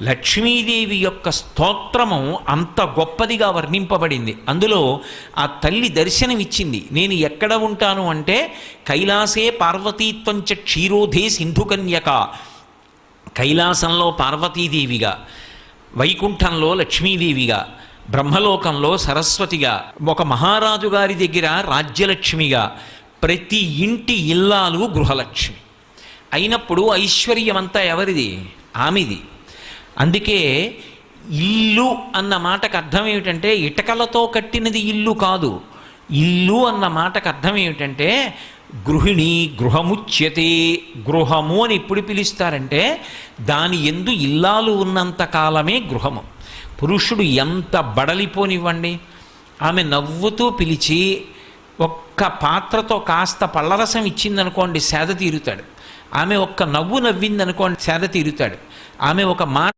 లక్ష్మీదేవి యొక్క స్తోత్రము అంత గొప్పదిగా వర్ణింపబడింది. అందులో ఆ తల్లి దర్శనమిచ్చింది. నేను ఎక్కడ ఉంటాను అంటే కైలాసే పార్వతీత్వంచ క్షీరోధే సింధుకన్యక. కైలాసంలో పార్వతీదేవిగా, వైకుంఠంలో లక్ష్మీదేవిగా, బ్రహ్మలోకంలో సరస్వతిగా, ఒక మహారాజు గారి దగ్గర రాజ్యలక్ష్మిగా, ప్రతి ఇంటి ఇల్లాలు గృహలక్ష్మి అయినప్పుడు ఐశ్వర్యమంతా ఎవరిది? ఆమెది. అందుకే ఇల్లు అన్న మాటకు అర్థం ఏమిటంటే ఇటకలతో కట్టినది ఇల్లు కాదు. ఇల్లు అన్న మాటకు అర్థం ఏమిటంటే గృహిణి, గృహముచ్యతే. గృహము అని ఎప్పుడు పిలుస్తారంటే దాని యందు ఇల్లాలు ఉన్నంత కాలమే గృహము. పురుషుడు ఎంత బడలిపోనివ్వండి, ఆమె నవ్వుతూ పిలిచి ఒక్క పాత్రతో కాస్త పళ్ళరసం ఇచ్చిందనుకోండి సేద తీరుతాడు. ఆమె ఒక్క నవ్వు నవ్విందనుకోండి సేద తీరుతాడు. ఆమె ఒక మాట